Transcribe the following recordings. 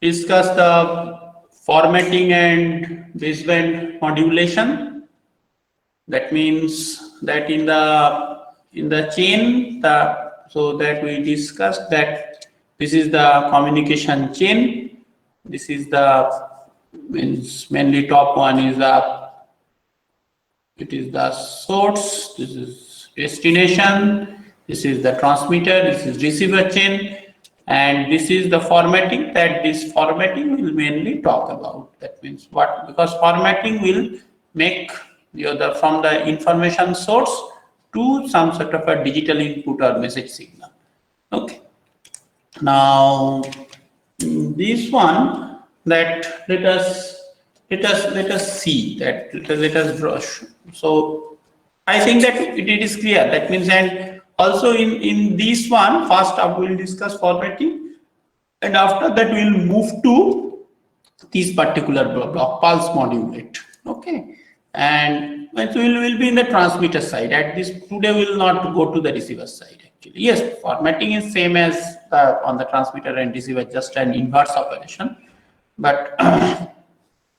discuss the formatting and baseband modulation. That means that in the chain, so that we discussed that this is the communication chain. This is the means mainly top one is it is the source. This is destination. This is the transmitter. This is receiver chain. And this is the formatting that this formatting will mainly talk about. That means what? Because formatting will make from the information source to some sort of a digital input or message signal. Okay. Now this one that let us see that let us brush. So I think that it is clear. That means, and also in this one, first up we will discuss formatting, and after that we will move to this particular block, pulse modulate. Okay, and so we will be in the transmitter side. At this today we will not go to the receiver side. Actually, yes, formatting is same as on the transmitter and receiver, just an inverse operation, but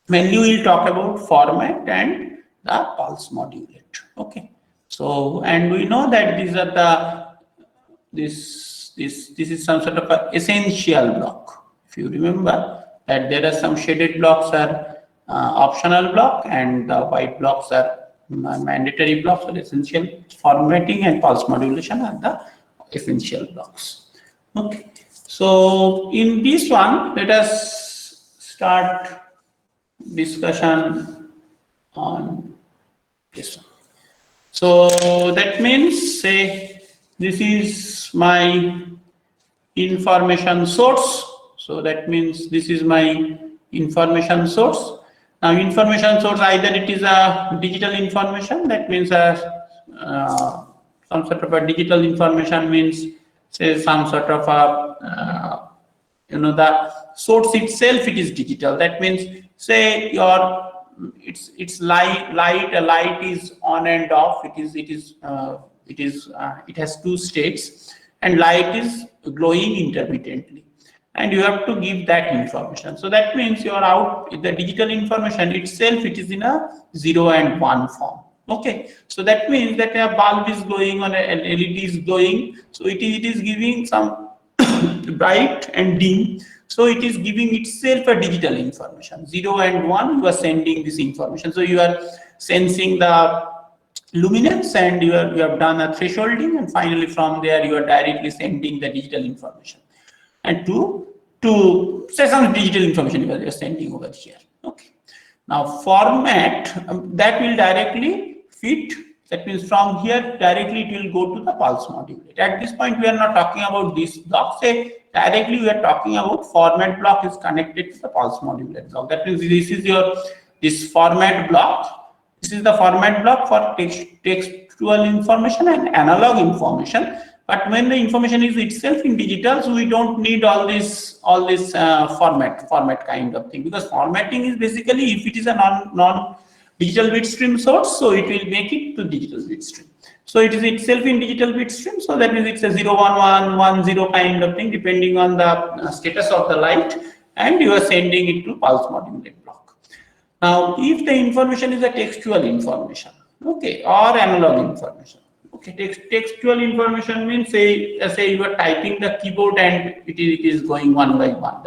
mainly we will talk about format and the pulse modulate. Okay, so and we know that these are the this is some sort of a essential block. If you remember that there are some shaded blocks are optional block and the white blocks are mandatory blocks or essential. Formatting and pulse modulation are the essential blocks. Okay, so in this one let us start discussion on this one. So that means, say this is my information source. So that means this is my information source. Now information source, either it is a digital information, that means some sort of a digital information means, say some sort of a the source itself, it is digital. That means, say your it's light is on and off. It has two states, and light is glowing intermittently, and you have to give that information. So that means your the digital information itself, it is in a 0 and 1 form. Okay, so that means that a bulb is glowing or an LED is glowing, so it is giving some bright and dim. So it is giving itself a digital information. 0 and 1, you are sending this information. So you are sensing the luminance, and you have done a thresholding, and finally from there you are directly sending the digital information. And to say some digital information you are sending over here. Okay. Now format that will directly fit. That means from here directly it will go to the pulse modulate. At this point we are not talking about this block. Say directly we are talking about format block is connected to the pulse modulate block. That means this is this format block. This is the format block for textual information and analog information. But when the information is itself in digital, so we don't need all this format kind of thing, because formatting is basically, if it is a non digital bit stream source, so it will make it to digital bit stream. So it is itself in digital bit stream, so that means it's a 0 1 1 1 0 kind of thing depending on the status of the light, and you are sending it to pulse modulate block. Now if the information is a textual information, okay, or analog information, okay, textual information means, say you are typing the keyboard and it is going one by one.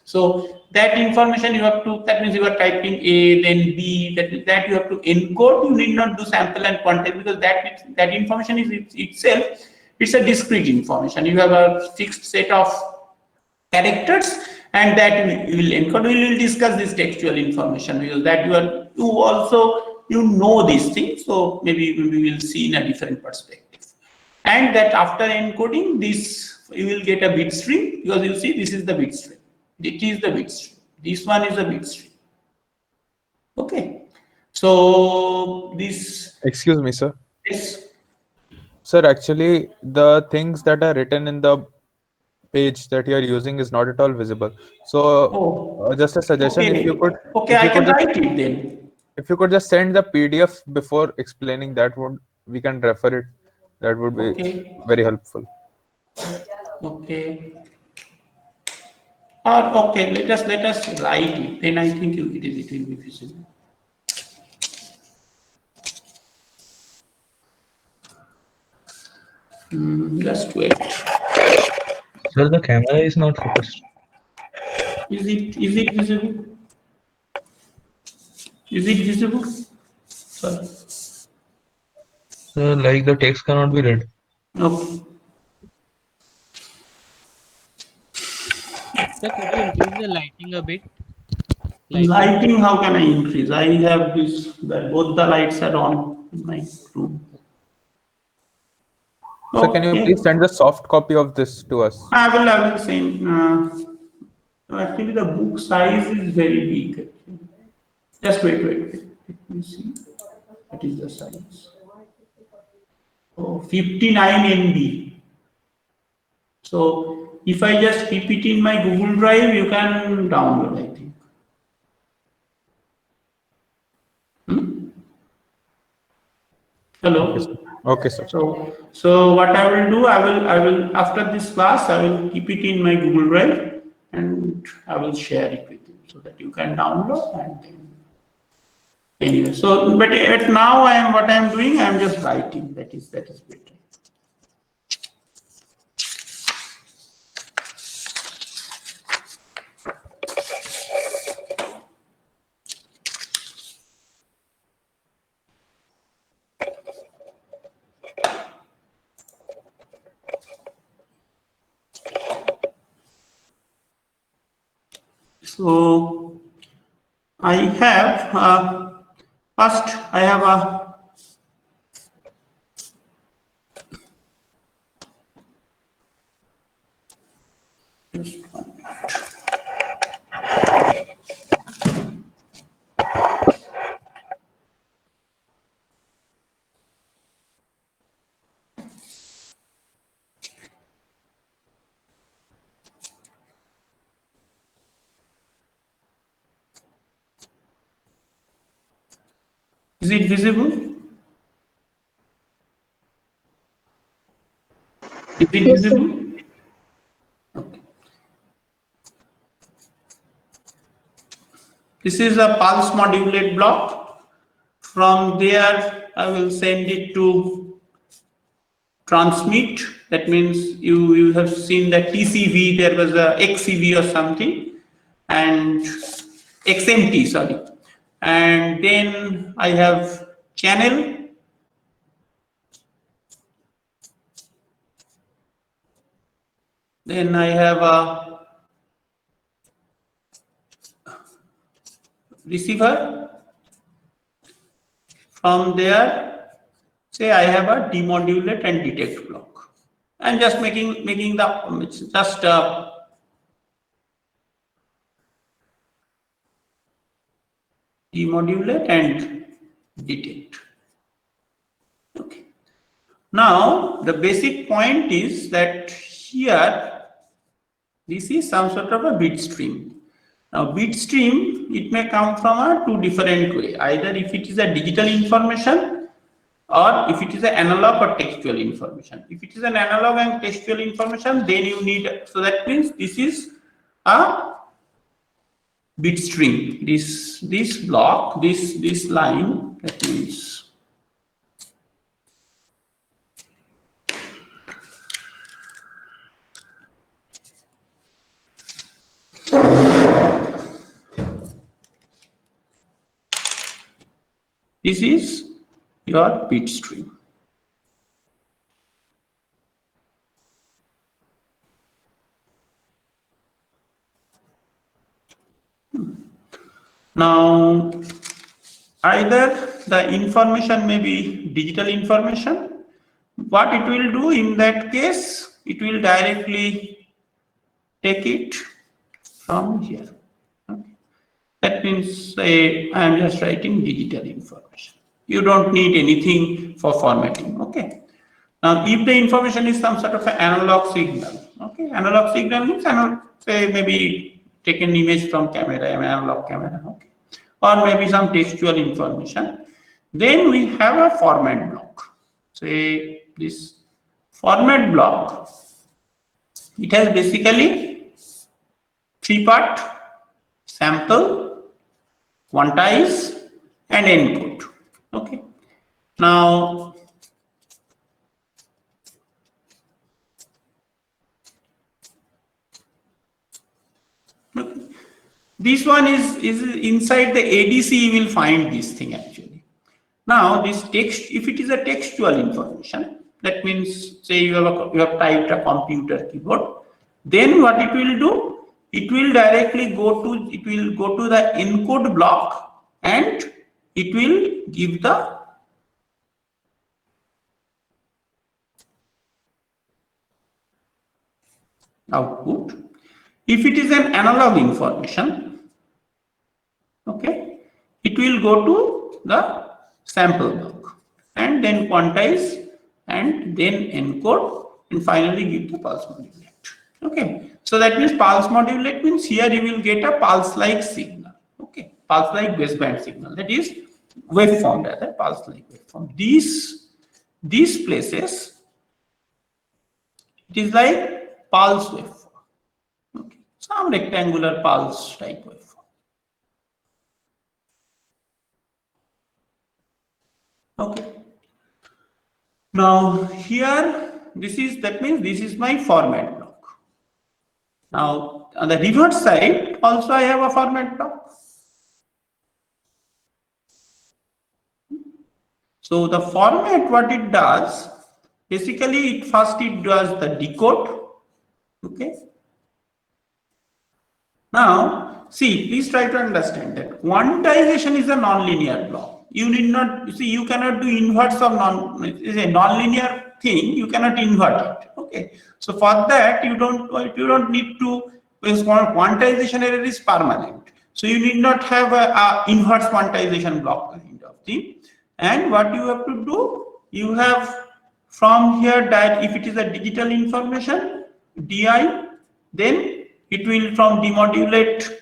So that information you have to, that means you are typing A, then B, that you have to encode. You need not do sample and quantize, because that information is itself, it's a discrete information. You have a fixed set of characters, and that you will encode. We will discuss this textual information, because that you know these things. So maybe we will see in a different perspective. And that after encoding this, you will get a bit stream, because you see this is the bit stream. It is the bit stream. This one is the bit stream. Okay. So this. Excuse me, sir. Yes. Sir, actually, the things that are written in the page that you are using is not at all visible. So, just a suggestion: okay. if you could, okay, I can write it then. If you could just send the PDF before explaining, that we can refer it. That would be very helpful. Okay. Okay, let us write it. Then I think it will be visible. Just wait. Sir, the camera is not focused. Is it visible? Is it visible? Sorry. Sir, like the text cannot be read. Okay. Sir, could you increase the lighting a bit? Lighting, how can I increase? I have this, both the lights are on in my room. So can you please send the soft copy of this to us? I will send. Actually, the book size is very big. Just wait. Let me see. What is the size? Oh, 59 MB. So if I just keep it in my Google Drive, you can download, I think. Hello. Okay, sir. So what I will do, I will after this class, I will keep it in my Google Drive and I will share it with you so that you can download and then anyway. So, but at now what I am doing, I am just writing. That is better. So I have first I have a just 1 minute. Is it visible? Is it visible? Okay. This is a pulse modulate block. From there, I will send it to transmit. That means you have seen the TCV, there was a XCV or something, and XMT, sorry. And then I have channel. Then I have a receiver. From there, say I have a demodulate and detect block. I'm just making the just demodulate and detect. Okay. Now the basic point is that here this is some sort of a bit stream. Now bit stream, it may come from a two different way. Either if it is a digital information or if it is an analog or textual information. If it is an analog and textual information, then you need, so that means this is a bit stream. This block, this line, that means this is your bit stream. Now, either the information may be digital information. What it will do in that case, it will directly take it from here. Okay. That means I am just writing digital information. You don't need anything for formatting. Okay. Now, if the information is some sort of an analog signal, okay, analog signal means say maybe take an image from camera, an analog camera, okay, or maybe some textual information. Then we have a format block. Say this format block, it has basically three-part: sample, quantize, and encode. Okay. Now, this one is inside the ADC. You will find this thing actually. Now, this text, if it is a textual information, that means say you have typed a computer keyboard, then what it will do? It will directly go to the encode block and it will give the output. If it is an analog information, okay, it will go to the sample block and then quantize and then encode and finally give the pulse modulate. Okay, so that means pulse modulate means here you will get a pulse-like signal. Okay, pulse-like baseband signal, that is waveform, rather pulse-like waveform. These places, it is like pulse waveform. Okay, some rectangular pulse type waveform. Okay. Now here, that means this is my format block. Now on the reverse side also I have a format block. So the format, what it does, basically it does the decode. Okay. Now see, please try to understand that quantization is a non-linear block. You need not, you cannot do inverse of is a non-linear thing, you cannot invert it. Okay, so for that you don't need to, quantization error is permanent, so you need not have a inverse quantization block kind of thing. And what you have to do, you have from here that if it is a digital information, DI, then it will from demodulate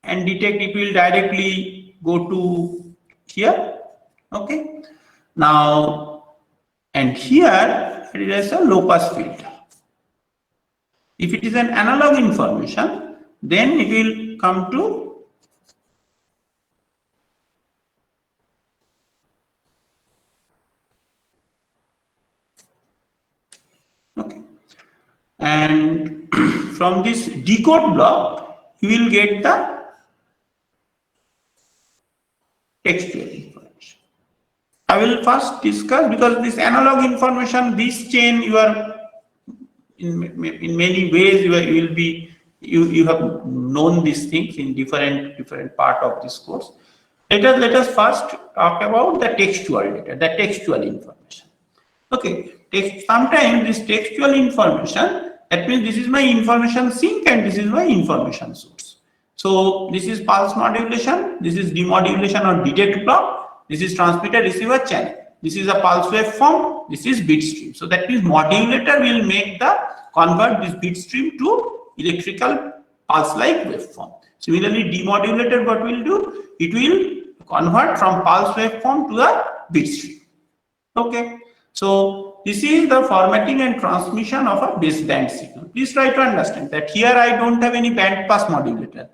and detect, it will directly go to here. Okay, now and here it is a low pass filter. If it is an analog information, then it will come to okay, and from this decode block you will get the textual information. I will first discuss, because this analog information, this chain, you are in many ways you have known these things in different part of this course. Let us first talk about the textual data, the textual information. Okay, sometimes this textual information, that means this is my information sink and this is my information source. So this is pulse modulation, this is demodulation or detect block, this is transmitter receiver channel, this is a pulse waveform, this is bit stream. So that means modulator will convert this bit stream to electrical pulse-like waveform. Similarly, demodulator, what will do? It will convert from pulse waveform to a bit stream. Okay, so this is the formatting and transmission of a baseband signal. Please try to understand that here I don't have any band pass modulator,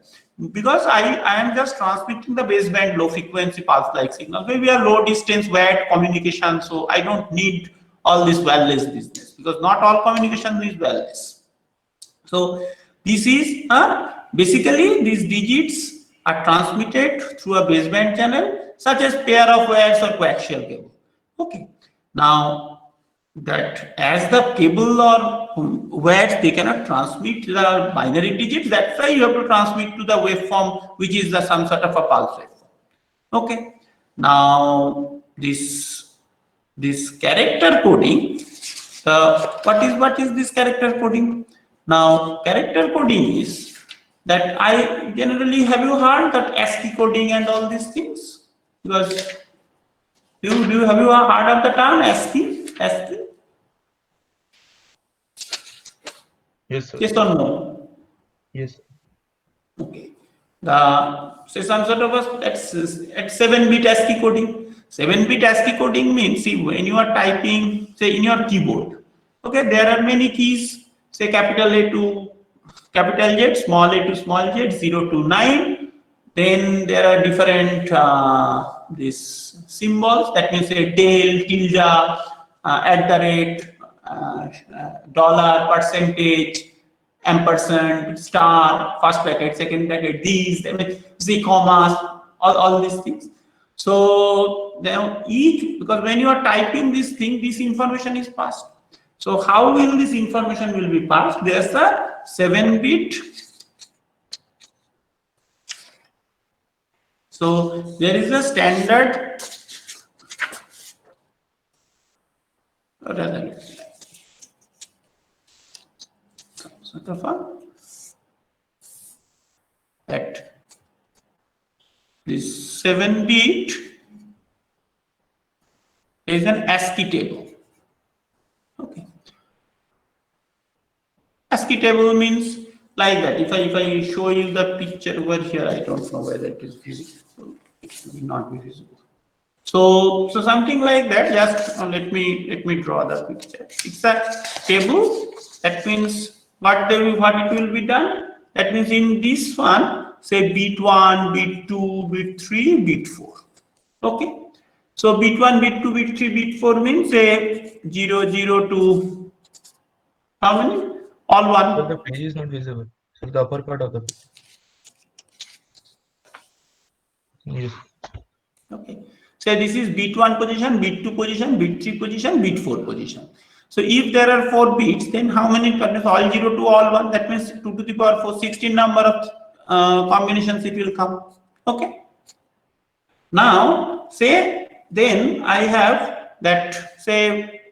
because I am just transmitting the baseband low frequency pulse like signal. Maybe a low distance wired communication, so I don't need all this wireless business, because not all communication is wireless. So this is basically these digits are transmitted through a baseband channel, such as pair of wires or coaxial cable. Okay, now that as the cable or wires, they cannot transmit the binary digits, that's why you have to transmit to the waveform, which is some sort of a pulse waveform. Okay, now this character coding, what is this character coding? Now character coding is that I generally, have you heard that ASCII coding and all these things? Because have you heard of the term ASCII? ASCII? Yes, sir. Yes or no? Yes. Okay. Say some sort of at 7-bit ASCII coding. 7-bit ASCII coding means, see, when you are typing, say in your keyboard, okay, there are many keys, say capital A to capital Z, small a to small z, 0 to 9. Then there are different these symbols. That means a del, tilde, at the rate, dollar, percentage, ampersand, star, first bracket, second bracket, these, Z commas, all these things. So now each, because when you are typing this thing, this information is passed. So how will this information will be passed? There's a 7-bit. So there is a standard, or rather, sort of a, that this 7-bit is an ASCII table. Okay. ASCII table means like that. If I show you the picture over here, I don't know whether it is visible. It will not be visible. So something like that. Just let me draw the picture. It's a table. That means what it will be done. That means in this one, say bit 1, bit 2, bit 3, bit 4. Okay. So bit 1, bit 2, bit 3, bit 4 means say 0, 0 to how many? All 1. But the page is not visible. So the upper part of the page. Yes. Okay. So this is bit 1 position, bit 2 position, bit 3 position, bit 4 position. So if there are 4 bits, then how many combinations? All 0 to all 1. That means 2 to the power 4, 16 number of combinations it will come. Okay. Now say then I have that, say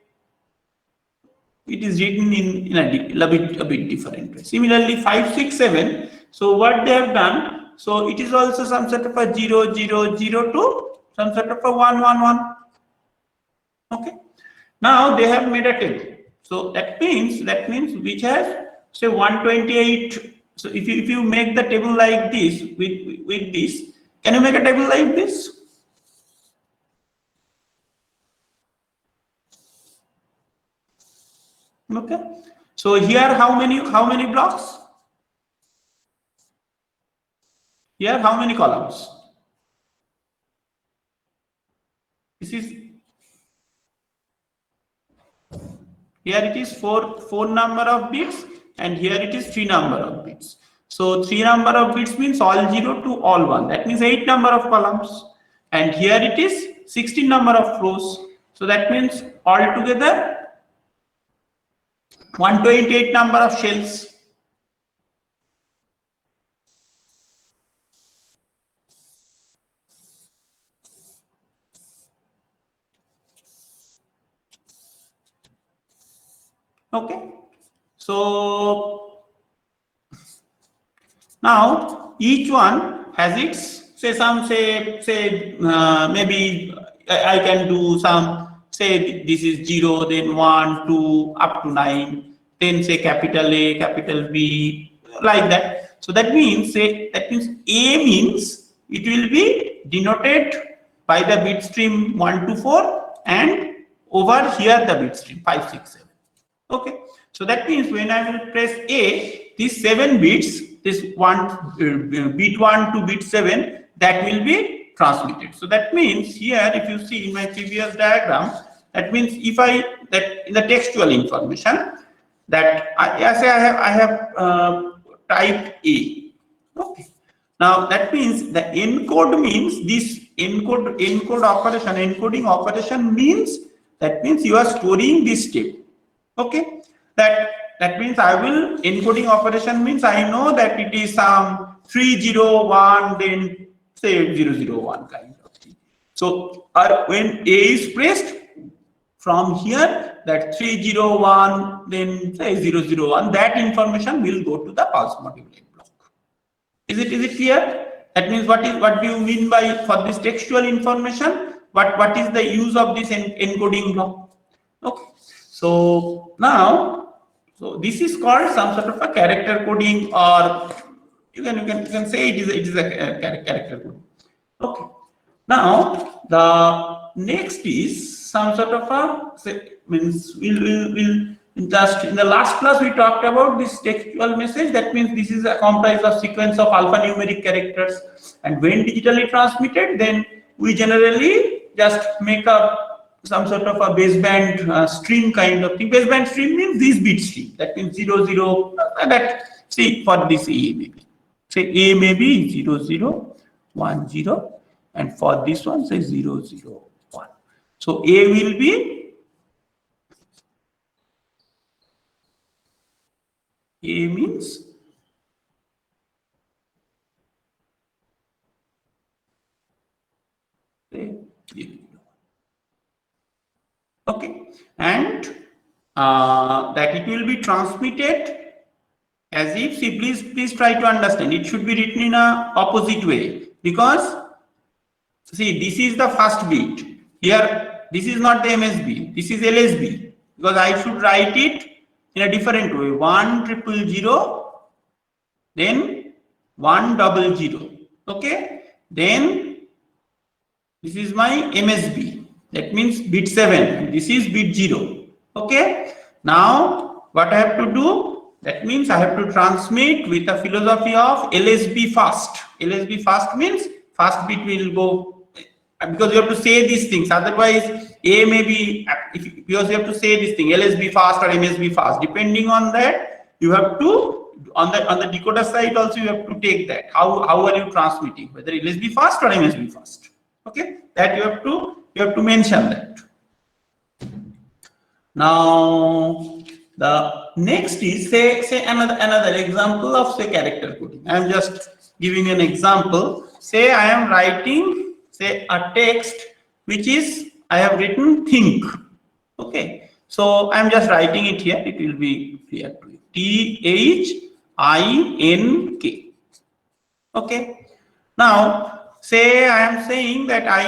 it is written in a bit different way. Similarly 5, 6, 7. So what they have done, so it is also some sort of a 0, 0, 0 to some sort of a 1, 1, 1. Okay. Now they have made a table. So that means which has say 128. So if you make the table like this with this, can you make a table like this? Okay. So here how many blocks? Here how many columns? This is here it is 4 number of bits, and here it is 3 number of bits. So 3 number of bits means all 0 to all 1. That means 8 number of columns, and here it is 16 number of rows. So that means altogether 128 number of shells. Okay. So now each one has its maybe I can do some, say this is 0, then 1, 2 up to 9, then say capital A, capital B, like that. So that means A means it will be denoted by the bit stream 1 to 4, and over here the bit stream 5, 6, 7. Okay. So that means when I will press A, these 7 bits, this bit 1 to bit 7, that will be transmitted. So that means here, if you see in my previous diagram, that means if that in the textual information, that I have typed A. Okay. Now that means the encode means this encoding operation means, that means you are storing this table. Okay. That means I will, encoding operation means I know that it is some 301, then say 001 kind of thing. So when A is pressed, from here that 301, then say 001, that information will go to the pulse multiplying block. Is it clear? That means what do you mean by, for this textual information, what is the use of this encoding block? Okay. So now, so this is called some sort of a character coding, or you can say it is a character coding. Okay. Now the next is some sort of a, say, means we'll just in the last class we talked about this textual message. That means this is a comprised of sequence of alphanumeric characters, and when digitally transmitted, then we generally just make up some sort of a baseband string kind of thing. Baseband string means this bit string. That means 0 0. That see for this A maybe. Say A may be 0 0 1 0, and for this one say 0 0 1. So A will be A means say 0 0. Okay, and that it will be transmitted as if, see, please try to understand, it should be written in a opposite way, because see, this is the first bit here, this is not the MSB, this is LSB, because I should write it in a different way, 1 0 0, then 1 0 0. Okay, then this is my MSB, that means bit 7, this is bit 0. Okay, now what I have to do, that means I have to transmit with a philosophy of LSB fast. LSB fast means first bit will go, because you have to say these things, otherwise A may be, because you have to say this thing LSB fast or MSB fast, depending on that you have to, on the decoder side also you have to take that, how are you transmitting, whether LSB fast or MSB fast. Okay, that you have to mention that. Now the next is say another example of say character coding. I am just giving an example. Say I am writing say a text which is, I have written think. Okay, so I am just writing it here, it will be clear to you. THINK. Okay, now say I am saying that I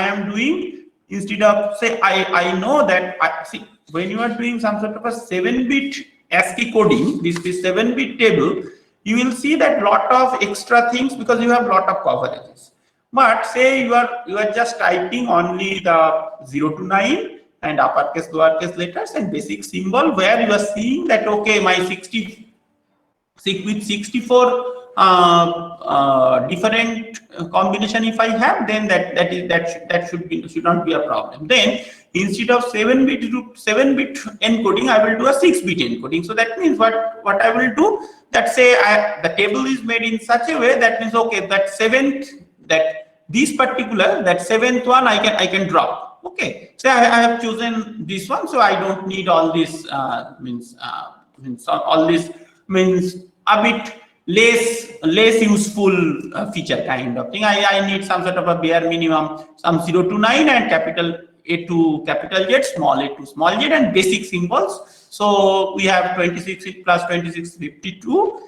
am doing, instead of say I know that see, when you are doing some sort of a 7-bit ASCII coding, this 7-bit table, you will see that lot of extra things because you have lot of coverages. But say you are just typing only the 0 to 9 and uppercase lowercase letters and basic symbol, where you are seeing that okay, my 64 different combination if I have, then that should not be a problem. Then instead of 7-bit encoding, I will do a 6-bit encoding. So that means what I will do, that say the table is made in such a way that means okay, that 7th one I can drop. Okay, so I have chosen this one, so I don't need all this means all this means a bit less useful feature kind of thing. I need some sort of a bare minimum, some 0 to 9 and capital A to capital Z, small a to small z, and basic symbols. So we have 26 plus 26 52,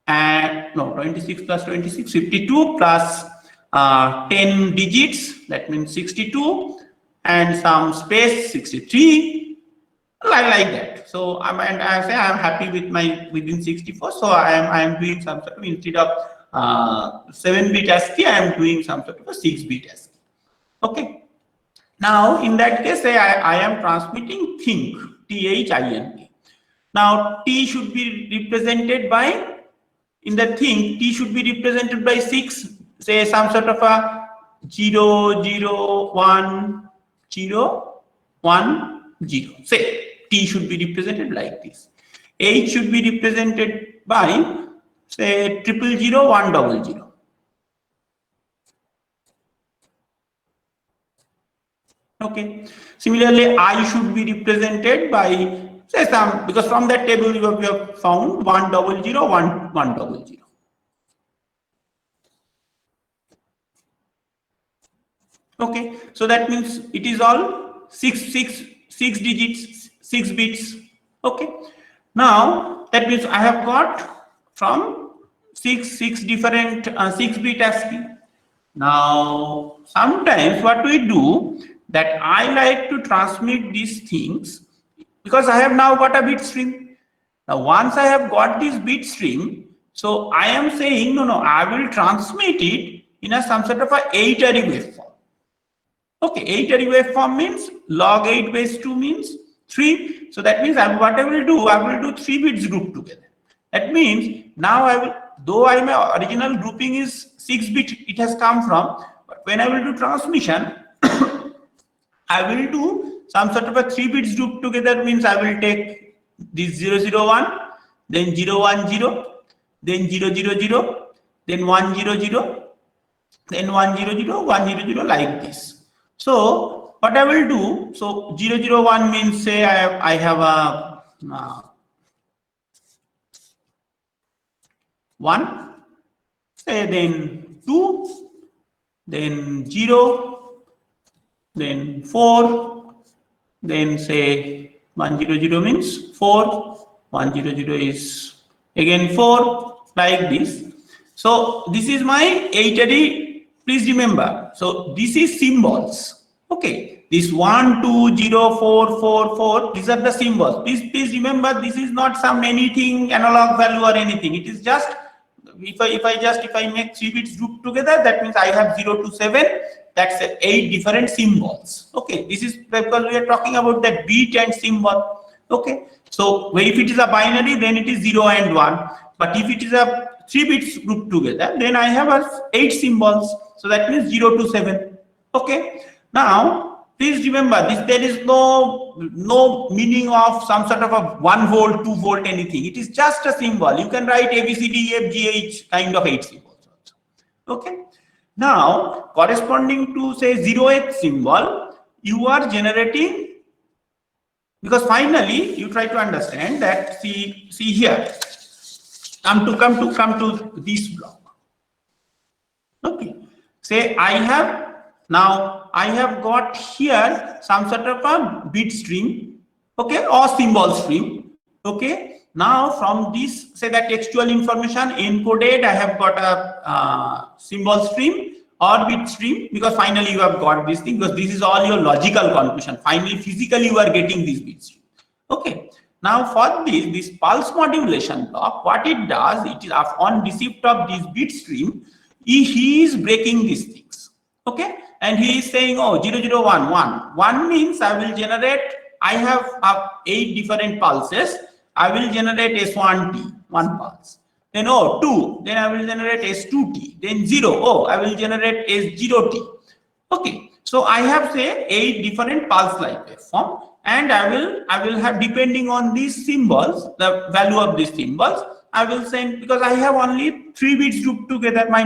and no, 26 plus 26 52 plus 10 digits, that means 62, and some space 63, like that. So I say I am happy with my within 64. So I am doing some sort of, instead of 7-bit ASCII, I am doing some sort of a 6-bit ASCII. Okay. Now in that case, say I am transmitting think, THINK. Now T should be represented by, in the think, T should be represented by 6. Say some sort of a 0 0 1 0 1 0. Say T should be represented like this. H should be represented by say 0 0 1 0 0. Okay. Similarly, I should be represented by say some, because from that table you have found 1 0 0 1 1 0 0. Okay, so that means it is all 6 digits, 6 bits. Okay, now that means I have got from 6 different 6-bit ASCII. Now sometimes what we do, that I like to transmit these things because I have now got a bit stream. Now once I have got this bit stream, so I am saying no, I will transmit it in a some sort of a 8-array waveform. Okay, 8 waveform means log 8 base 2 means 3. So that means what I will do 3 bits group together. That means now I will, though my original grouping is 6 bit, it has come from, but when I will do transmission, I will do some sort of a 3 bits group together, means I will take this 001, then 010, then 000, then 100, then 100, 100, like this. So what I will do, so 001 means, say I have a 1, say then 2, then 0, then 4, then say 100 means 4, 100 is again 4, like this. So this is my 8-array. Please remember, so this is symbols. Okay, this 1, 2, 0, 4, 4, 4, these are the symbols. Please remember, this is not some anything analog value or anything. It is just, if I make 3 bits group together, that means I have 0 to 7. That's 8 different symbols. Okay, this is because we are talking about that bit and symbol. Okay, so if it is a binary, then it is 0 and 1. But if it is a 3 bits group together, then I have 8 symbols. So that means 0 to 7. Okay. Now, please remember this. There is no meaning of some sort of a 1 volt, 2 volt, anything. It is just a symbol. You can write A, B, C, D, E, F, G, H kind of 8 symbols also. Okay. Now, corresponding to say 0th symbol, you are generating, because finally you try to understand that. See here. Come to this block. Okay. Say I have got here some sort of a bit stream, okay, or symbol stream. Okay. Now from this, say that textual information encoded, I have got a symbol stream or bit stream, because finally you have got this thing, because this is all your logical conclusion. Finally, physically you are getting this bit stream. Okay. Now for this pulse modulation block, what it does, it is on receipt of this bit stream, he is breaking these things. Okay, and he is saying, oh, 0011. 1 means I will generate, I have 8 different pulses. I will generate S1T, 1 pulse. Then 2, then I will generate S2T. Then 0, I will generate S0T. Okay, so I have say 8 different pulse like waveform. And I will have, depending on these symbols, the value of these symbols, I will send, because I have only 3 bits grouped together, my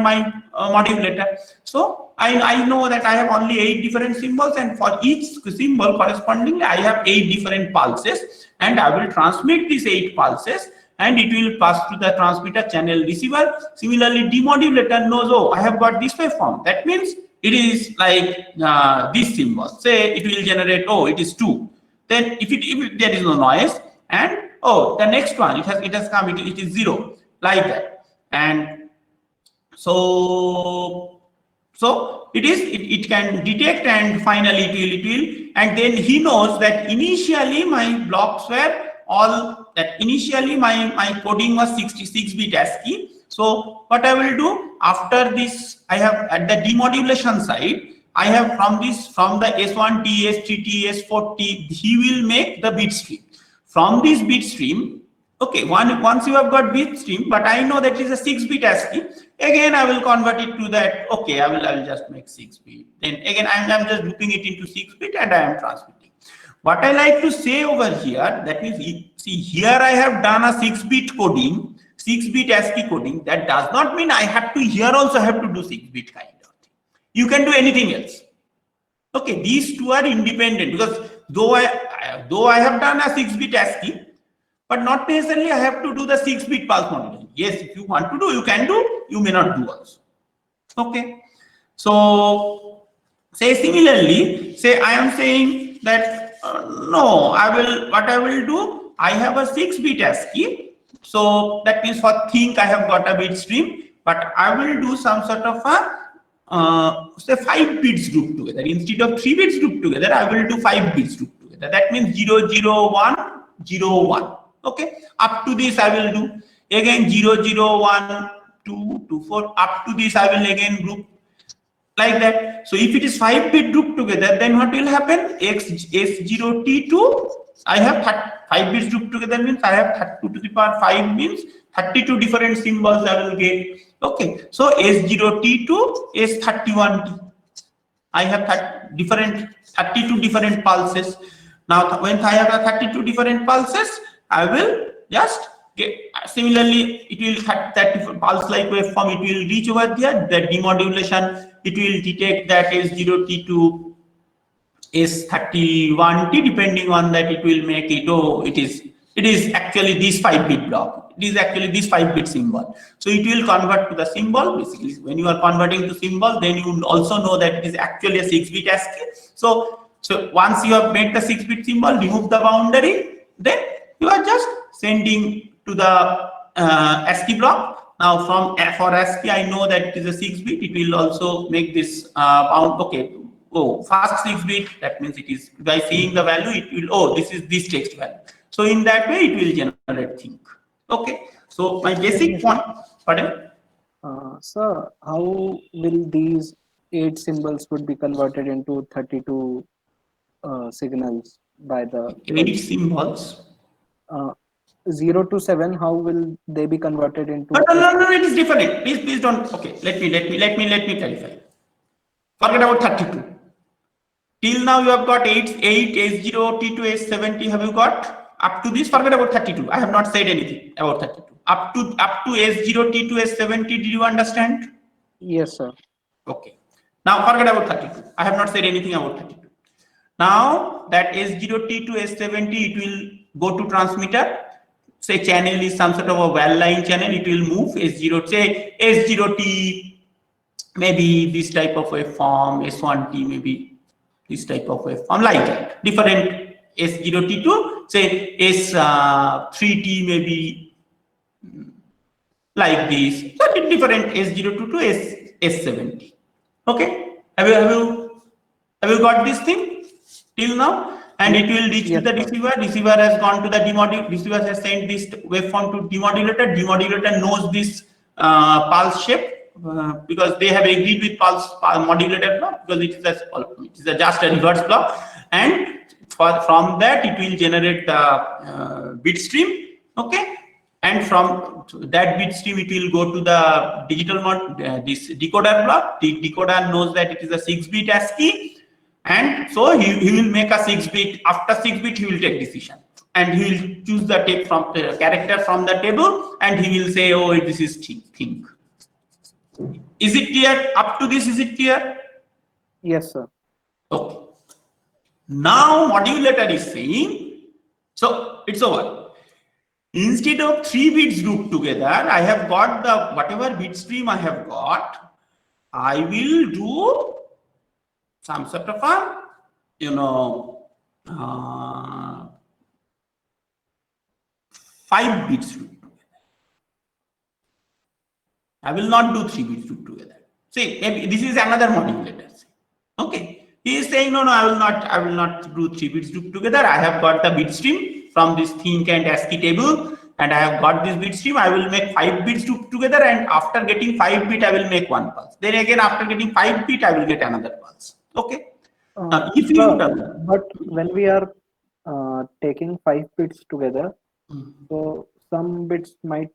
modulator. So I know that I have only 8 different symbols, and for each symbol correspondingly, I have 8 different pulses, and I will transmit these 8 pulses, and it will pass to the transmitter, channel, receiver. Similarly, demodulator knows, oh, I have got this waveform. That means it is like this symbol. Say it will generate, oh, it is 2. Then if there is no noise, and the next one, it has come, it is 0, like that. And so it can detect, and finally it will, and then he knows that initially my blocks were all that, initially my coding was 66-bit ASCII. So what I will do after this, I have at the demodulation side, I have from the S1T, S3T, S4T, he will make the bit stream. From this bit stream, okay, once you have got bit stream, but I know that is a 6-bit ASCII, again I will convert it to that, okay, I will just make 6-bit. Then again I'm just looping it into 6-bit, and I am transmitting. What I like to say over here, that means, see here I have done a 6-bit coding, 6-bit ASCII coding. That does not mean I have to here also have to do 6-bit kind of thing. You can do anything else. Okay, these two are independent, because though I have done a 6-bit ASCII, but not necessarily I have to do the 6-bit pulse modulation. Yes, if you want to do, you can do, you may not do also. Okay, so say similarly, say I am saying that no, what I will do, I have a 6-bit ASCII. So that means for think I have got a bit stream, but I will do some sort of a say 5 bits group together. Instead of 3 bits group together, I will do 5 bits group together. That means 0, 0, 1, 0, 1. Okay, up to this I will do again 0, 0, 1, 2, 2, 4. Up to this I will again group. like that. So if it is 5-bit grouped together, then what will happen? S0T2, I have 5 bits grouped together means I have 32 to the power 5 means 32 different symbols I will get. Okay, so S0T2, S31T. I have 32 different pulses. Now, when I have 32 different pulses, I will just get, similarly, it will have that pulse like waveform, it will reach over there, the demodulation, it will detect that S0T2, S31T, depending on that, it will make it, oh, it is actually this 5-bit block. It is actually this 5-bit symbol. So it will convert to the symbol. Basically, when you are converting to symbol, then you will also know that it is actually a 6-bit ASCII. So once you have made the 6-bit symbol, remove the boundary, then you are just sending to the ASCII block. Now for ASCII, I know that it is a 6-bit. It will also make this bound. Okay. Oh, first 6-bit. That means it is by seeing the value. It will. Oh, this is this text value. So in that way, it will generate thing. Okay. So my basic point. Pardon? Sir, how will these 8 symbols would be converted into 32 signals by the 8 symbols. 0 to 7? How will they be converted into? No, it is different. Please don't. Okay, let me clarify. Forget about 32. Till now you have got 8 S0, T2, S70. Have you got? Up to this, forget about 32. I have not said anything about 32. Up to S0, T2, S70. Did you understand? Yes, sir. Okay. Now forget about 32. I have not said anything about 32. Now that S0, T2, S70, it will go to transmitter. Say channel is some sort of a well line channel. It will move S0. Say S0T, maybe this type of waveform. S1T, maybe this type of waveform, like that. Different S0T2, say S3T, maybe like this. So different S0 to S70. Okay, have you got this thing till now? And it will reach to the receiver. Receiver has gone to the demodulator. Receiver has sent this waveform to demodulator. Demodulator knows this pulse shape because they have agreed with pulse modulator block, because it is just a reverse block, and from that it will generate the bit stream. Okay, and from that bit stream it will go to the digital this decoder block. The decoder knows that it is a 6-bit ASCII, and so he will make a 6-bit. After 6-bit he will take decision, and he will choose the tape from the character from the table, and he will say, oh, this is thing. Is it clear? Up to this, is it clear? Yes, sir. Okay. Now modulator is saying, so it's over. Instead of 3 bits grouped together, I have got the whatever bit stream I have got, I will do some sort of a, 5 bits grouped together. I will not do 3 bits grouped together. See, maybe this is another modulator. Okay. He is saying, no, I will not do 3 bits grouped together. I have got the bit stream from this think and ASCII table, and I have got this bit stream. I will make 5 bits grouped together, and after getting 5 bit, I will make 1 pulse. Then again, after getting 5 bit, I will get another pulse. Okay. If you but when we are taking 5 bits together, so some bits might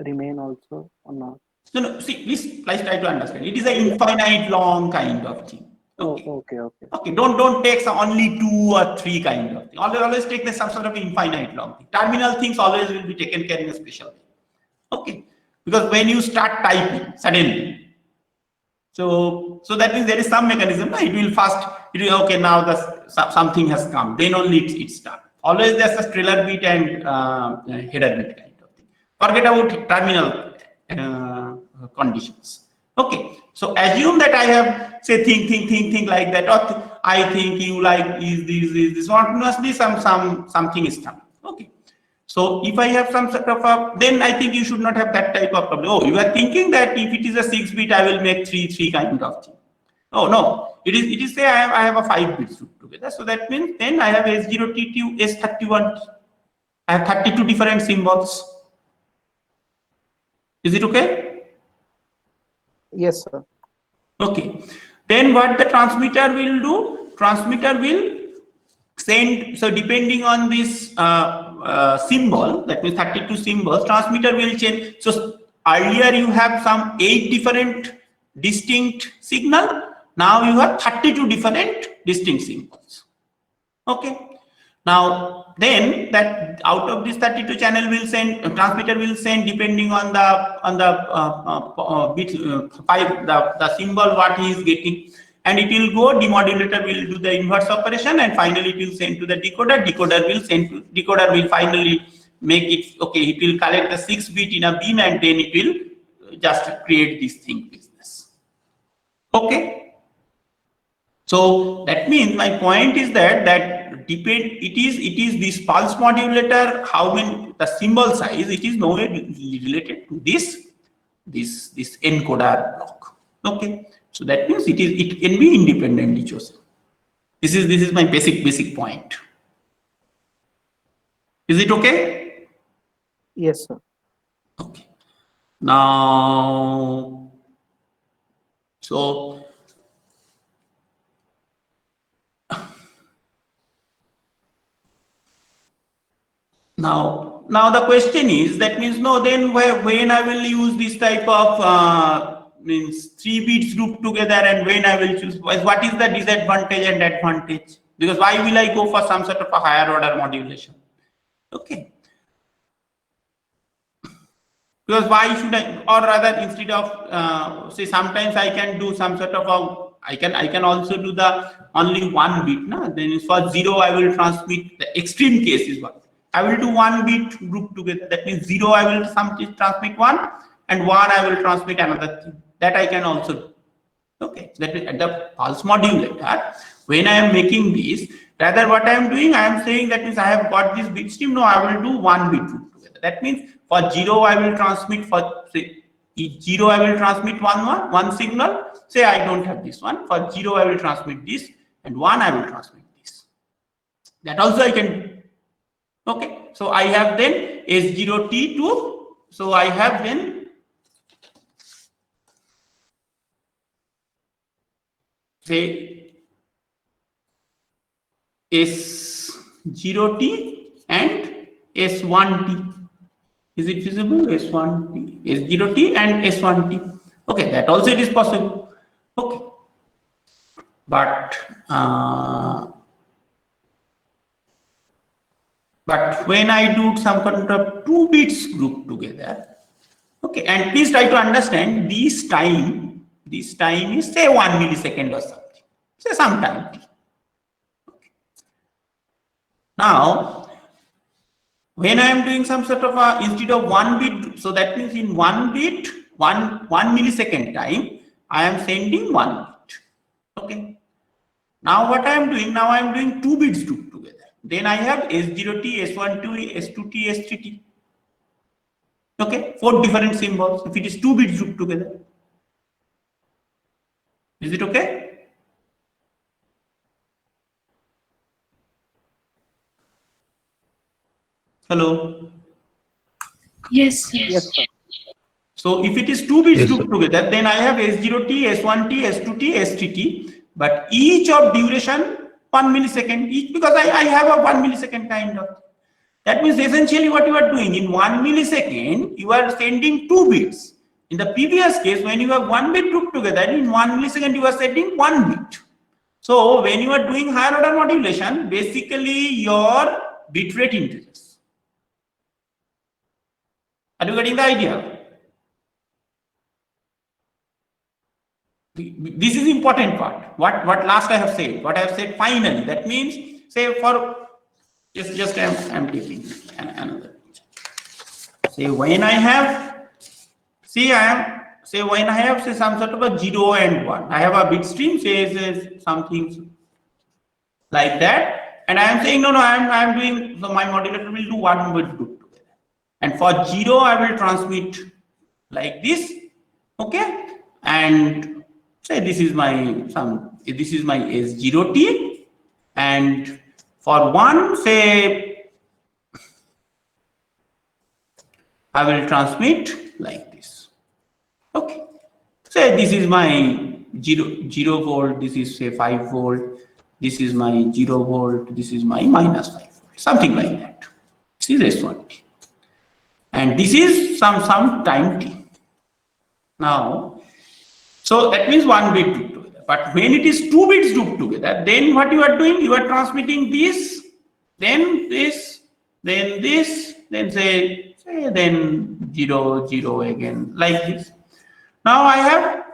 remain also or not. No. See, please try to understand. It is an infinite long kind of thing. Okay. Oh, okay. Okay. Don't take only 2 or 3 kind of thing. Always take some sort of infinite long thing. Terminal things always will be taken care in a special way. Okay. Because when you start typing suddenly, so that means there is some mechanism. It will first. It will, okay. Now something has come. Then only it starts. Always there's a trailer bit and header bit kind of thing. Forget about terminal conditions. Okay. So assume that I have, say, think like that, or I think you like is this continuously something is coming. Okay. So if I have some sort of a, then I think you should not have that type of problem. Oh, you are thinking that if it is a 6-bit, I will make three kind of thing. Oh no, it is say I have a 5 bits together. So that means then I have S0, T2, S31. I have 32 different symbols. Is it okay? Yes, sir. Okay. Then what the transmitter will do? Transmitter will send, so depending on this symbol, that means 32 symbols, transmitter will change. So earlier you have some 8 different distinct signal. Now you have 32 different distinct symbols. Okay. Now then that out of this 32 channel will send, transmitter will send depending on the bit the symbol what he is getting, and it will go, demodulator will do the inverse operation, and finally it will send to the decoder. Decoder will finally make it, okay, it will collect the 6 bit in a bin, and then it will just create this thing business. Okay. So that means my point is that it is this pulse modulator, how many the symbol size, it is nowhere related to this encoder block. Okay. So that means it can be independently chosen. This is my basic point. Is it okay? Yes, sir. Okay. Now, so now the question is, that means no, then when I will use this type of means 3 bits grouped together, and when I will choose, what is the disadvantage and advantage? Because why will I go for some sort of a higher order modulation? Okay. Because why should I, or rather instead of say sometimes I can do some sort of a, I can also do the only 1 bit. No? Then for 0 I will transmit, the extreme case is what? I will do 1 bit group together. That means 0 I will transmit 1, and 1 I will transmit another thing. That I can also do. Okay, that is at the pulse modulator. When I am making this, rather what I am doing, I am saying that means I have got this bit stream. No, I will do 1 bit group together. That means for 0 I will transmit, for say 0 I will transmit one signal. Say I don't have this one. For 0 I will transmit this, and 1 I will transmit this. That also I can do. Okay, so I have then S0T2. So I have then say S0T and S1T. Is it visible? S1T, S0T and S1T. Okay, that also it is possible. Okay, but when I do some kind of 2 bits group together, okay, and please try to understand this time is say 1 millisecond or something, say some time. Okay. Now, when I am doing some sort of a, instead of 1 bit, so that means in 1 bit, 1 millisecond time, I am sending 1 bit. Okay. Now what I am doing, now I am doing 2 bits group together. Then I have S0T, S1T, S2T, S3T. Okay, 4 different symbols. If it is 2 bits grouped together, is it okay? Hello. Yes. Yes, sir. So if it is 2 bits Yes, grouped together, then I have S0T, S1T, S2T, S3T, but each of duration 1 millisecond each, because I have a 1 millisecond kind of. That means essentially what you are doing, in 1 millisecond, you are sending 2 bits. In the previous case, when you have 1 bit grouped together, in 1 millisecond, you are sending 1 bit. So when you are doing higher order modulation, basically your bit rate increases. Are you getting the idea? This is important part. What last I have said, what I have said finally, that means say for just I'm taking another. Say when I have, say when I have say some sort of a 0 and 1, I have a bit stream, say something like that, and I am saying no, I am doing, so my modulator will do 1 bit group together, and for 0 I will transmit like this. Okay, and say this is my S0T, and for 1, say I will transmit like this. Okay, say this is my 0 volt, this is say 5 volt, this is my 0 volt, this is my minus 5 volt, something like that. This is S1T. And this is some time T. Now, so that means 1 bit grouped together. But when it is 2 bits grouped together, then what you are doing? You are transmitting this, then this, then this, then say then 0, 0 again, like this. Now I have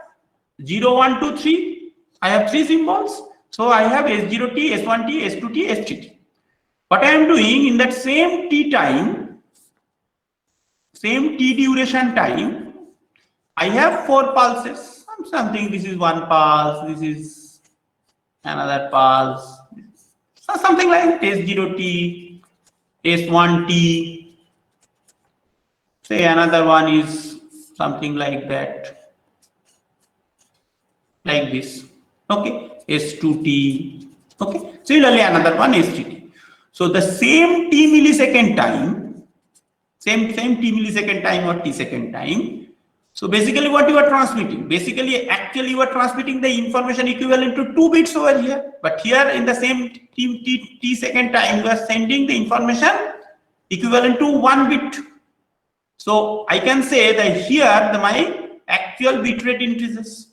0, 1, 2, 3. I have 3 symbols. So I have S0T, S1T, S2T, S3T. What I am doing in that same T time, same T duration time, I have 4 pulses. Something, this is 1 pulse, this is another pulse. So something like S0T, S1T. Say another one is something like that, like this. Okay, S2T. Okay, similarly another one S3T. So the same T millisecond time, same T millisecond time or T second time. So basically what you are transmitting, actually you are transmitting the information equivalent to 2 bits over here. But here in the same T second time, you are sending the information equivalent to 1 bit. So I can say that here my actual bit rate increases.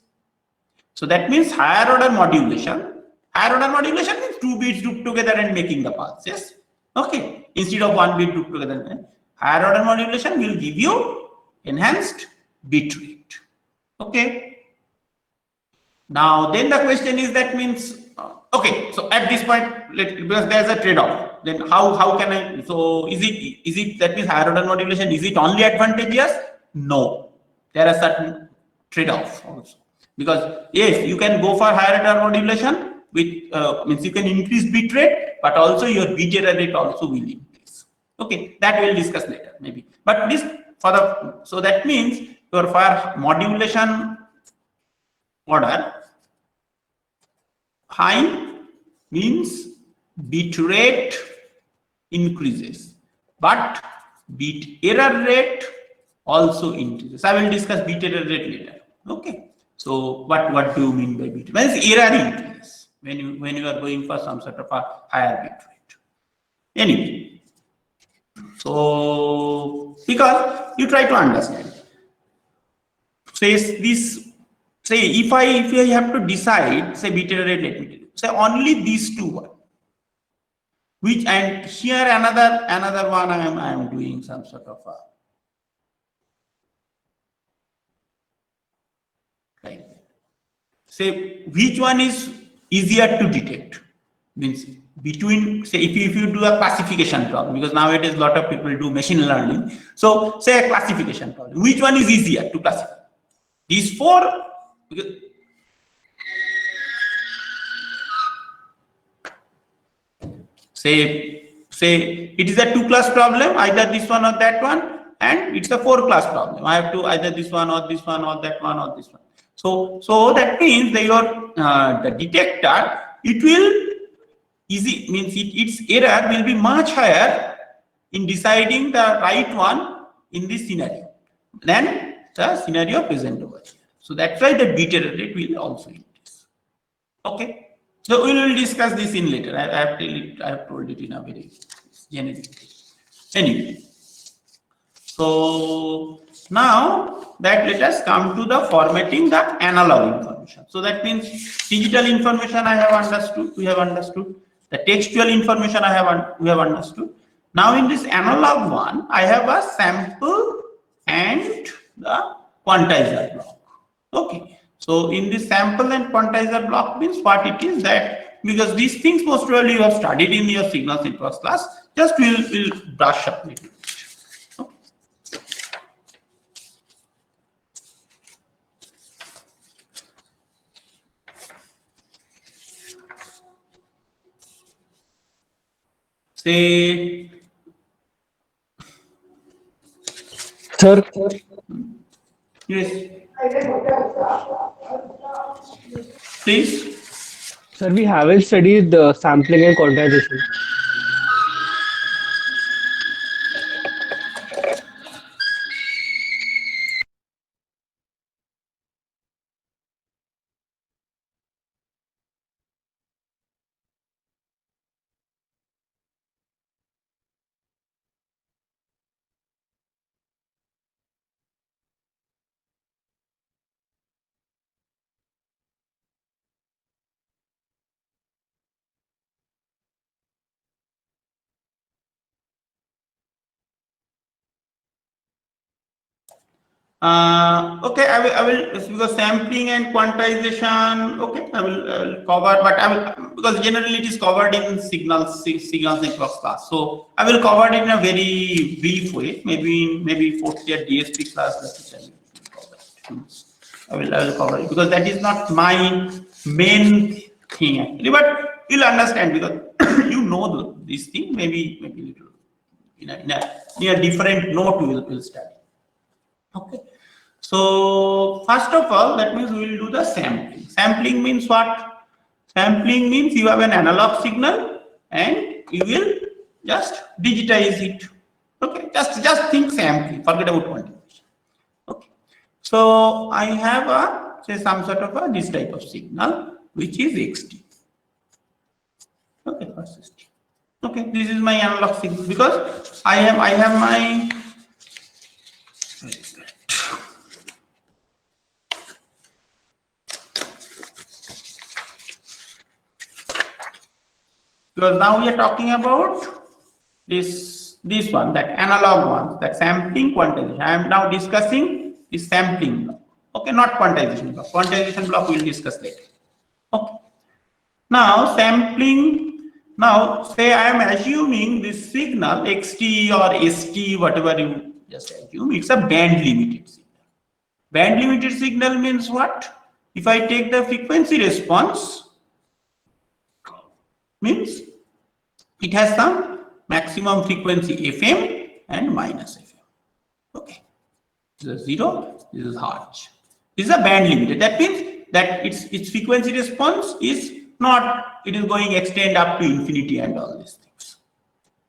So that means higher order modulation. Higher order modulation means 2 bits grouped together and making the pulses. Okay, instead of 1 bit grouped together. Higher order modulation will give you enhanced bit rate. Okay. Now then the question is, that means okay, so at this point, because there's a trade-off, then how can I, so is it that means higher order modulation, is it only advantageous? No, there are certain trade-offs also, because yes, you can go for higher order modulation with means you can increase bit rate, but also your bit error rate also will increase. Okay, that we'll discuss later maybe. But this for the, so that means your for modulation order, high means bit rate increases, but bit error rate also increases. I will discuss bit error rate later. Okay. So what do you mean by bit? When error increases, when you are going for some sort of a higher bit rate. Anyway, so because you try to understand. Say this. Say if I have to decide, say bit error rate, let me tell you, say only these two one. Which, and here another one I am doing some sort of a right. Say which one is easier to detect? Means between, say if you do a classification problem, because nowadays a lot of people do machine learning. So say a classification problem. Which one is easier to classify? These 4. Because say it is a 2-class problem, either this one or that one, and it's a 4-class problem. I have to either this one or this one or that one or this one. So that means that your the detector, it will easy, means its error will be much higher in deciding the right one in this scenario than the scenario present over here. So that's why the bit error rate will also increase. Okay. So we will discuss this in later. I have told it in a very generic way. Anyway, so now that let us come to the formatting the analog information. So that means digital information I have understood. We have understood the textual information we have understood. Now in this analog one, I have a sample and the quantizer block. Okay. So in this sample and quantizer block means what it is, that because these things most probably you have studied in your signal synthesis class, just we'll brush up little bit. Okay. Say Sir, yes. Please. sir, we haven't studied the sampling and quantization. Okay, I will, because sampling and quantization, okay, I will cover, but I will, because generally it is covered in signals networks class. So I will cover it in a very brief way, maybe fourth year DSP class. That is, I will cover it because that is not my main thing actually, but you'll understand because you know this thing, maybe little in a different note we will study. Okay. So first of all, that means we will do the sampling. Sampling means what? Sampling means you have an analog signal and you will just digitize it. Okay, just think sampling, forget about quantification. Okay. So I have a, say, some sort of a this type of signal which is xt. Okay, persist. Okay, this is my analog signal because I have my, because now we are talking about this one, that analog one, that sampling quantization. I am now discussing the sampling block. Okay, not quantization block. Quantization block we will discuss later. Okay. Now sampling. Now say I am assuming this signal xt or st, whatever you just assume, it's a band limited signal. Band limited signal means what? If I take the frequency response, means it has some maximum frequency FM and minus FM. Okay. This is 0, this is Hertz. This is a band limited. That means that its frequency response is not, it is going extend up to infinity and all these things.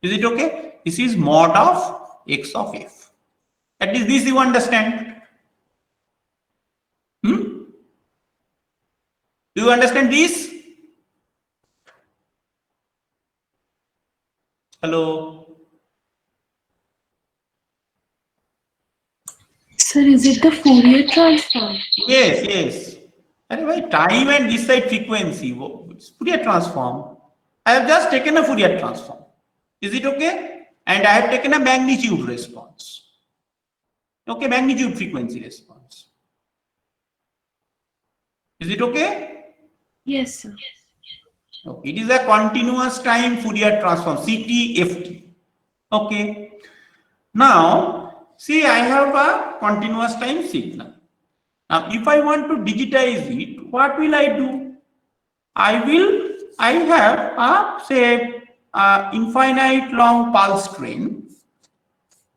Is it okay? This is mod of x of f. At least this you understand. Do you understand this? Hello. Sir, is it the Fourier transform? Yes, yes. Anyway, time and this side frequency, it's Fourier transform. I have just taken a Fourier transform. Is it okay? And I have taken a magnitude response. Okay, magnitude frequency response. Is it okay? Yes, sir. Okay. It is a continuous time Fourier transform, CTFT. Okay. Now, see, I have a continuous time signal. Now, if I want to digitize it, what will I do? I have a, say, infinite long pulse train,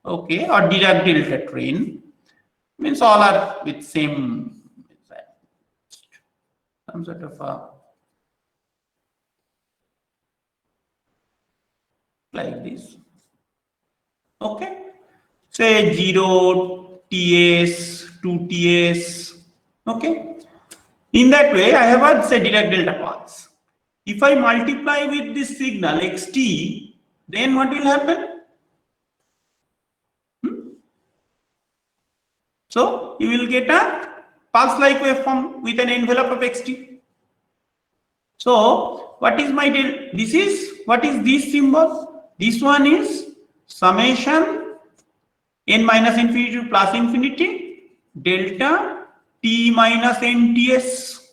okay, or Dirac delta train, means all are with same, some sort of a, like this, okay, say 0 TS, 2 TS, okay. In that way, I have a, say, Dirac delta pulse. If I multiply with this signal xt, then what will happen? So you will get a pulse-like waveform with an envelope of xt. So what is my del? This is, what is this symbol? This one is summation n minus infinity to plus infinity delta t minus nts.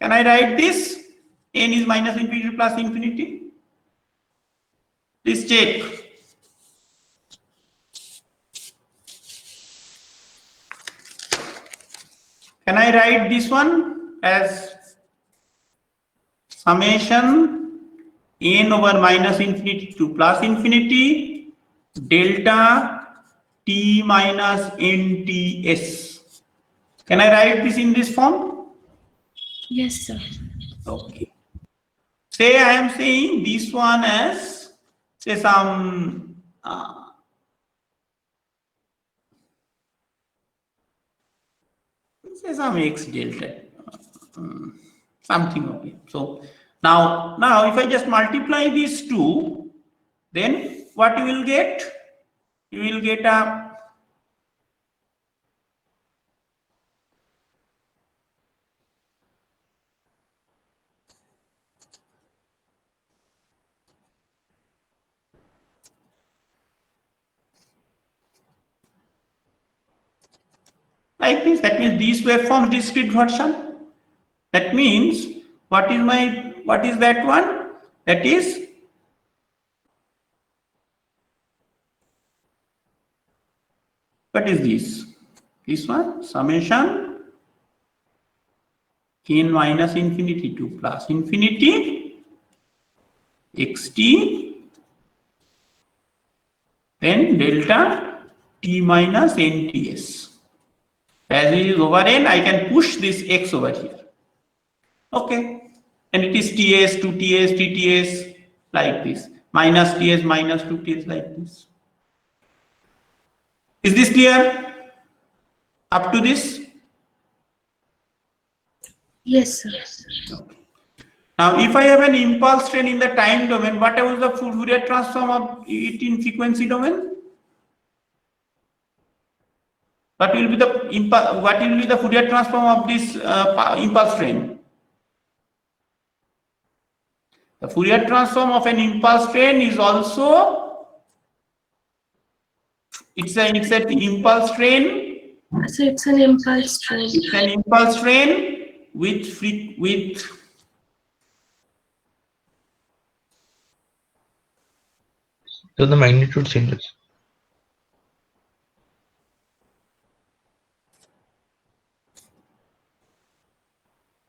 Can I write this? N is minus infinity to plus infinity. Please check. Can I write this one as summation n over minus infinity to plus infinity delta t minus nts? Can I write this in this form? Yes, sir. Okay. Say I am saying this one as, say, some say some x delta, something. Okay. So now if I just multiply these two, then what you will get? You will get a, like this. That means these waveforms discrete version. That means what is that one? That is what is this? This one summation n minus infinity to plus infinity xt then delta t minus nts. As it is over n, I can push this x over here. Okay, and it is ts, 2ts, tts like this, minus ts, minus 2ts like this. Is this clear up to this? Yes, sir. Okay. Now, if I have an impulse train in the time domain, what was the Fourier transform of it in frequency domain? What will be the Fourier transform of this impulse train? The Fourier transform of an impulse train is also it's an impulse train. So it's an impulse train. It's an impulse train with So the magnitude changes.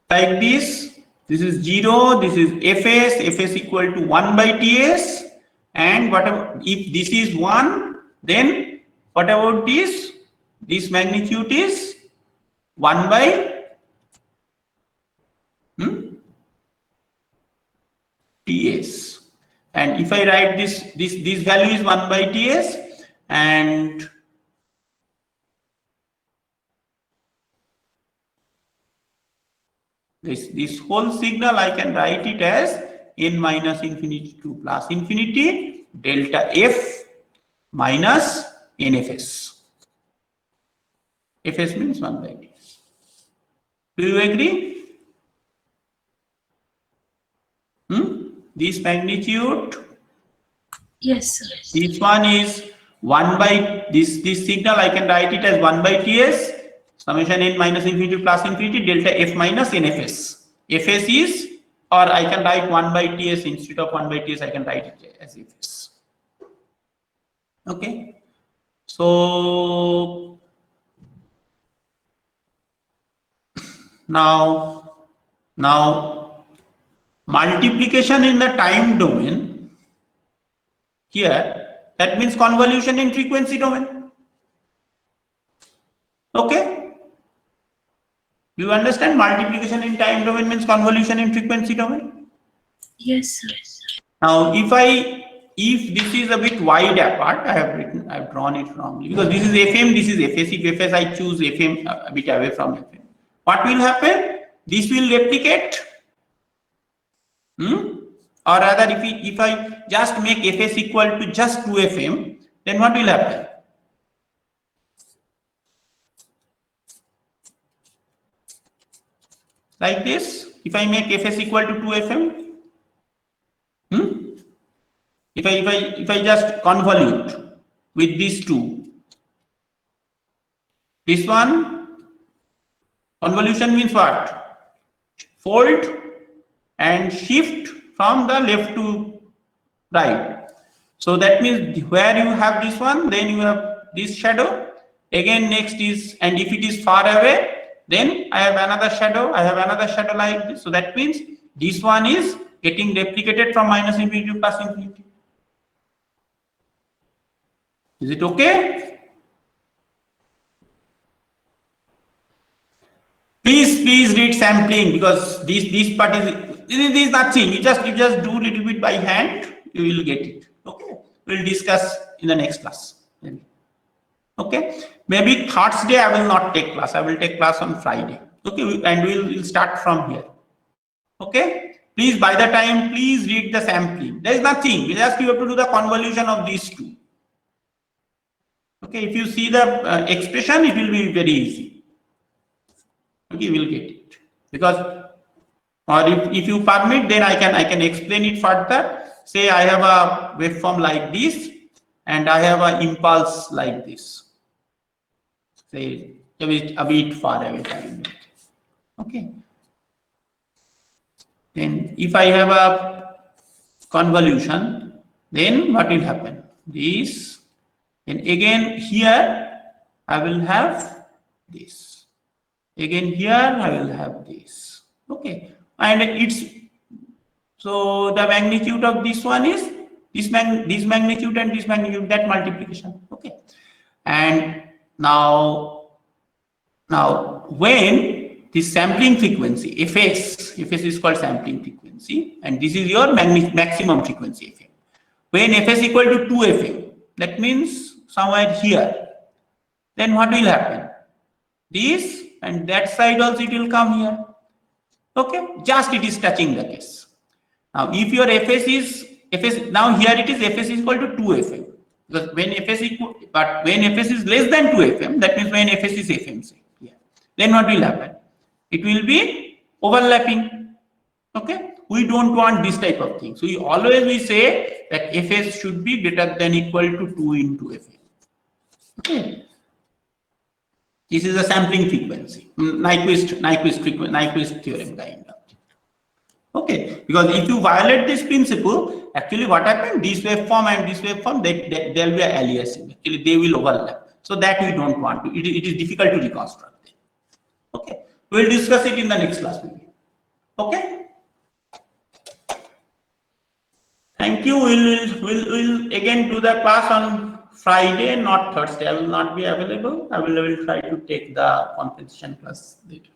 like this. This is 0, this is fs equal to 1 by ts, and whatever, if this is 1, then what about this? This magnitude is 1 by ts. And if I write this value is 1 by ts, and this whole signal I can write it as n minus infinity to plus infinity delta f minus nfs. Fs means 1 by ts. Do you agree? This magnitude, Yes, sir. this one is 1 by this signal I can write it as 1 by ts summation n minus infinity plus infinity delta f minus nfs. Fs is, or I can write 1 by ts instead of 1 by ts, I can write it as fs. Okay, so now multiplication in the time domain here, that means convolution in frequency domain. Okay, do you understand? Multiplication in time domain means convolution in frequency domain. Yes, sir. Now if this is a bit wide apart, I've drawn it wrongly because this is fm, this is fs. If fs, I choose fm a bit away from fm. What will happen? This will replicate. Or rather, if I just make fs equal to just 2fm, then what will happen? Like this, if I make fs equal to 2fm, if I just convolute with these two, this one convolution means what? Fold and shift from the left to right. So that means where you have this one, then you have this shadow. Again, next is, and if it is far away, then I have another shadow. I have another shadow like this. So that means this one is getting replicated from minus infinity to plus infinity. Is it okay? Please read sampling, because this part is nothing. You just do a little bit by hand, you will get it. Okay, we'll discuss in the next class. Okay, maybe Thursday I will not take class. I will take class on Friday. Okay, and we'll start from here. Okay, please by the time please read the sampling. There is nothing. We just you have to do the convolution of these two. Okay, if you see the expression, it will be very easy. Okay, you will get it, because or if you permit, then I can explain it further. Say I have a waveform like this and I have an impulse like this. Say a bit far away. Okay. Then if I have a convolution, then what will happen? This, and again here I will have this. Again here I will have this. Okay, and it's so the magnitude of this one is this magnitude and this magnitude, that multiplication. Okay, and now when this sampling frequency fs is called sampling frequency, and this is your maximum frequency fm. When fs equal to 2 fm, that means somewhere here, then what will happen? This and that side also it will come here. Okay, just it is touching the case. Now if your fs is now here it is fs is equal to 2 fm, because when fs is less than 2 fm, that means when fs is fm, say, yeah, then what will happen? It will be overlapping. Okay, we don't want this type of thing. So we say that fs should be greater than equal to 2 into fm. Okay, this is a sampling frequency, Nyquist theorem kind of. Okay, because if you violate this principle, actually what happened? This waveform and this waveform, there will be an aliasing. Actually, they will overlap. So that we don't want to. It is difficult to reconstruct them. Okay, we will discuss it in the next class maybe. Okay. Thank you. We'll again do the class on Friday, not Thursday. I will not be available. I will try to take the compensation class later.